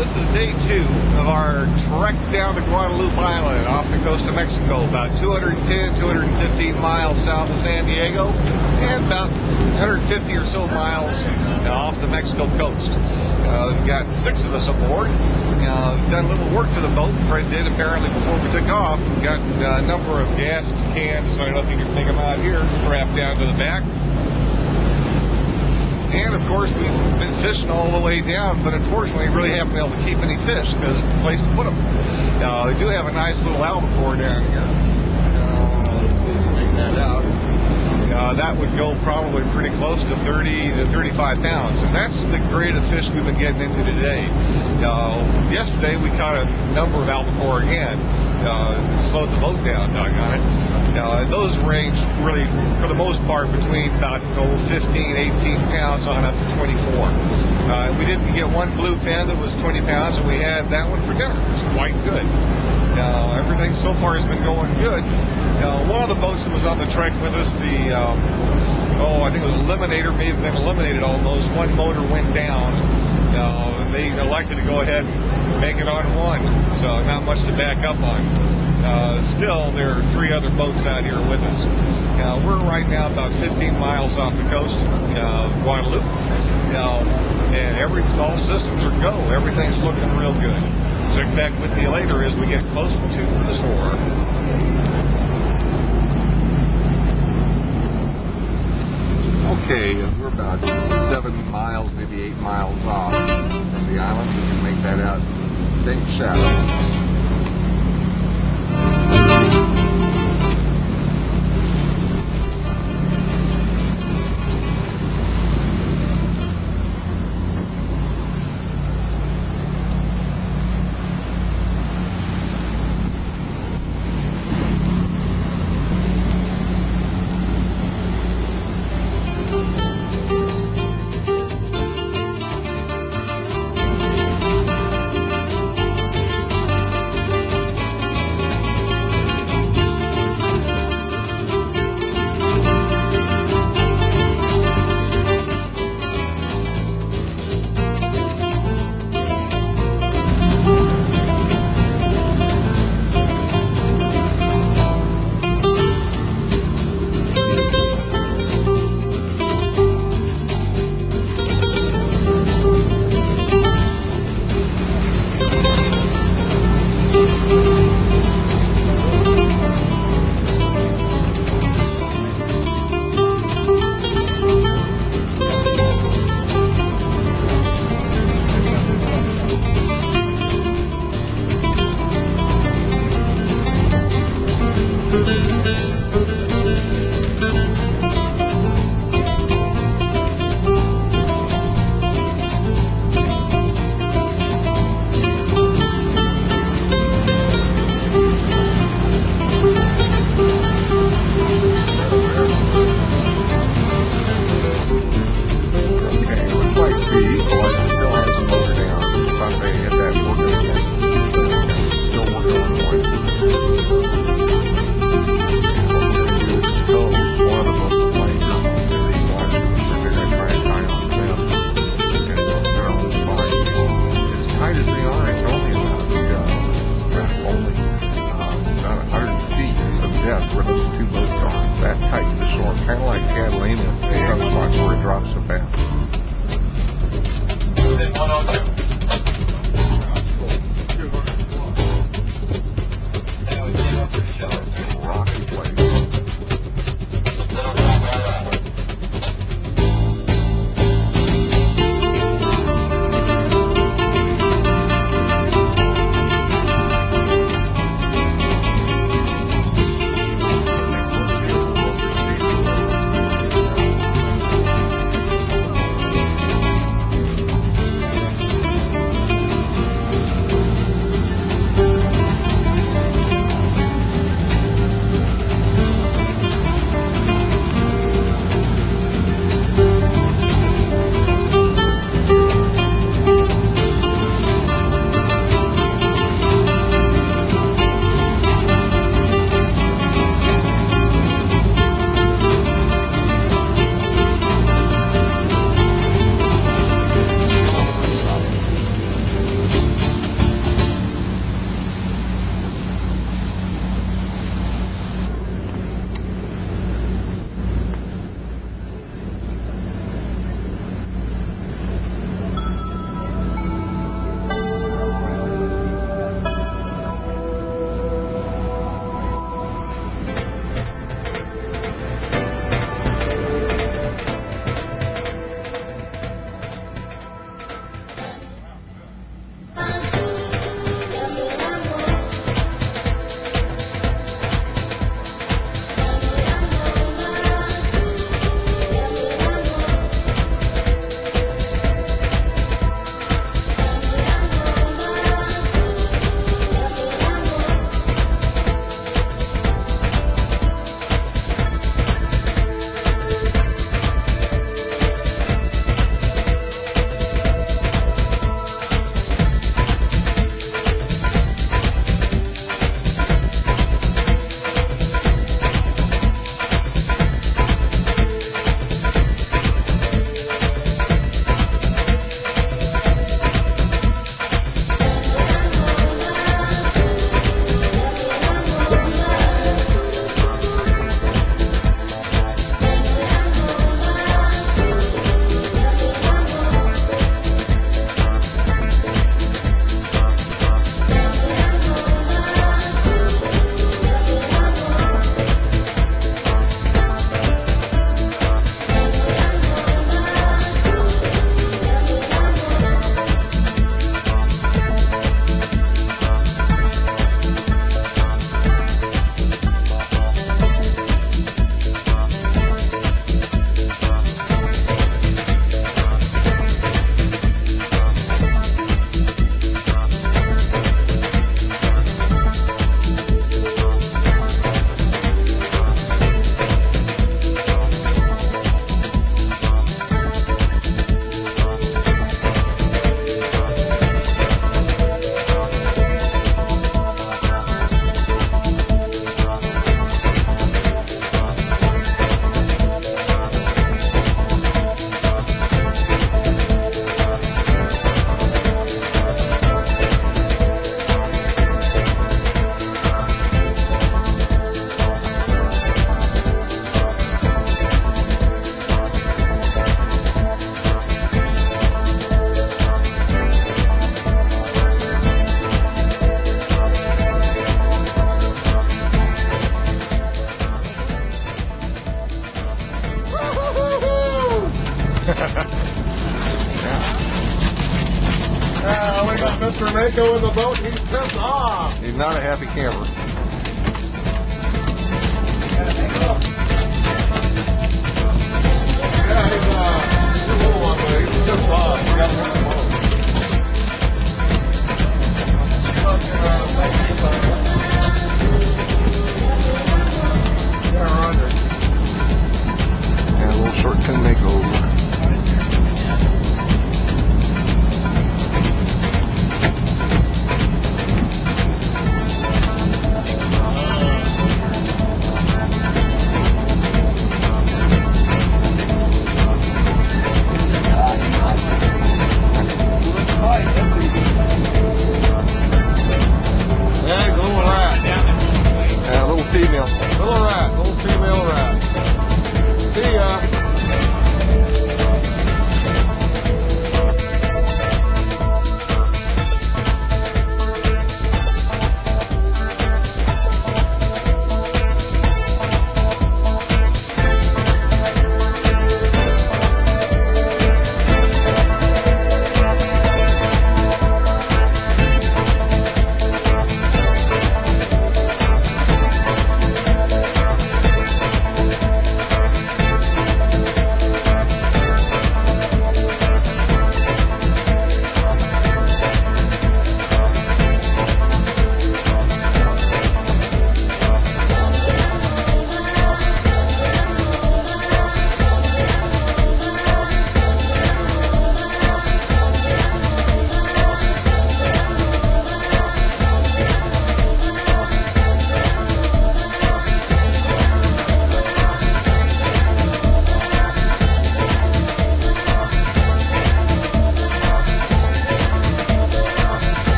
This is day 2 of our trek down to Guadalupe Island off the coast of Mexico, about 215 miles south of San Diego, and about 150 or so miles off the Mexico coast. We've got 6 of us aboard. Done a little work to the boat. Fred did apparently before we took off. We've got a number of gas cans, I don't know if you can make them out here, strapped down to the back. And of course, we've been fishing all the way down, but unfortunately, really haven't been able to keep any fish because there's a place to put them. They do have a nice little albacore down here. Let's see if we can make that out. That would go probably pretty close to 30 to 35 pounds, and that's the grade of fish we've been getting into today. Yesterday, we caught a number of albacore again. Slowed the boat down, doggone it. Those range really, for the most part, between about 15, 18 pounds on up to 24. We didn't get one bluefin that was 20 pounds, and we had that one for dinner. It's quite good. Everything so far has been going good. One of the boats that was on the trek with us, I think it was Eliminator, may have been eliminated almost. One motor went down. They elected to go ahead and make it on one, so not much to back up on. Still, there are 3 other boats out here with us. We're right now about 15 miles off the coast of Guadalupe. And all systems are go. Everything's looking real good. Check back with you later as we get closer to the shore. Okay, we're about 7 miles, maybe 8 miles off from the island. We can make that out. Big shadow. We got Mr. Mako in the boat. He's pissed off. He's not a happy camper. Yeah, he's a little one, but he's pissed off. We got one boat. Yeah, a little short pin makeover. Little female rat. See ya.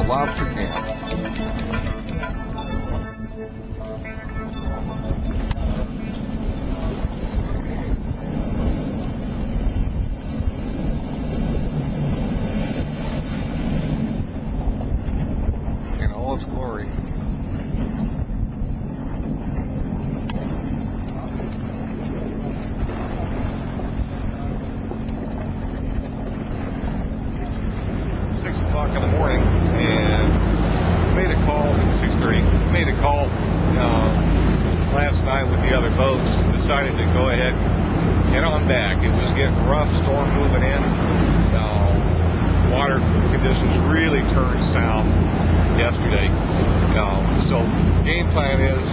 Lobster camp. In all its glory. In the morning, and made a call at 6:30. Made a call last night with the other boats. Decided to go ahead and get on back. It was getting rough, storm moving in. Water conditions really turned south yesterday. So game plan is,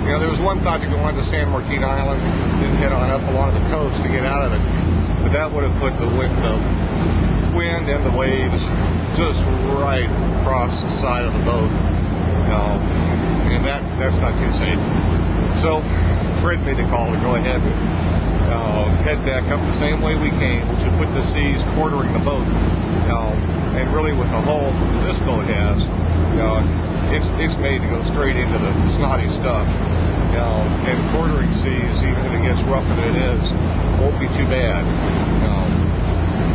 there was one thought to go on to San Joaquin Island, then head on up along the coast to get out of it, but that would have put the wind and the waves just right across the side of the boat, and that's not too safe. So Fred made the call to go ahead and head back up the same way we came, which would put the seas quartering the boat. And really, with the hull this boat has, it's made to go straight into the snotty stuff. And quartering seas, even if it gets rougher than it is, won't be too bad.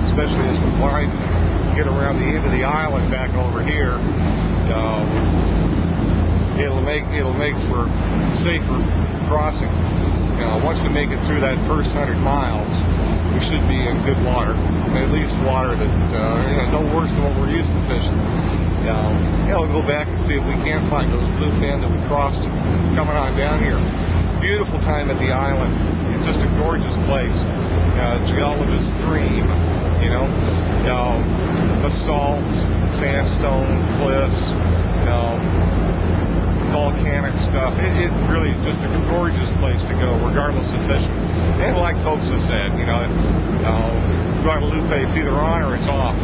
Especially as we wind get around the end of the island back over here. It'll make for safer crossing. Once we make it through that first 100 miles, we should be in good water, at least water that no worse than what we're used to fishing. We'll go back and see if we can find those bluefin that we crossed coming on down here. Beautiful time at the island. It's just a gorgeous place. Geologist's dream. Basalt, sandstone, cliffs, volcanic stuff. It really is just a gorgeous place to go, regardless of fishing. And like folks have said, Guadalupe, it's either on or it's off.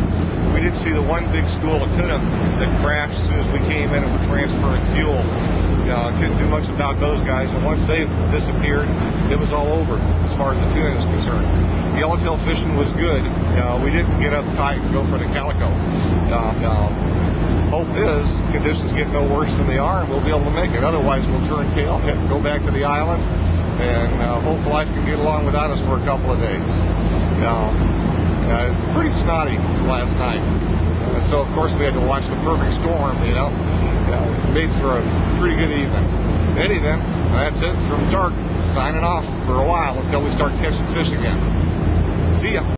We did see the one big school of tuna that crashed as soon as we came in and were transferring fuel. Couldn't do much about those guys, and once they disappeared, it was all over as far as the tuna is concerned. Yellowtail fishing was good. We didn't get uptight and go for the calico. Hope is conditions get no worse than they are, and we'll be able to make it. Otherwise, we'll turn tail, go back to the island, and hope life can get along without us for a couple of days. Pretty snotty last night. So, of course, we had to watch the perfect storm, made for a pretty good evening. Eddie, then, that's it from Zark, signing off for a while until we start catching fish again. See ya.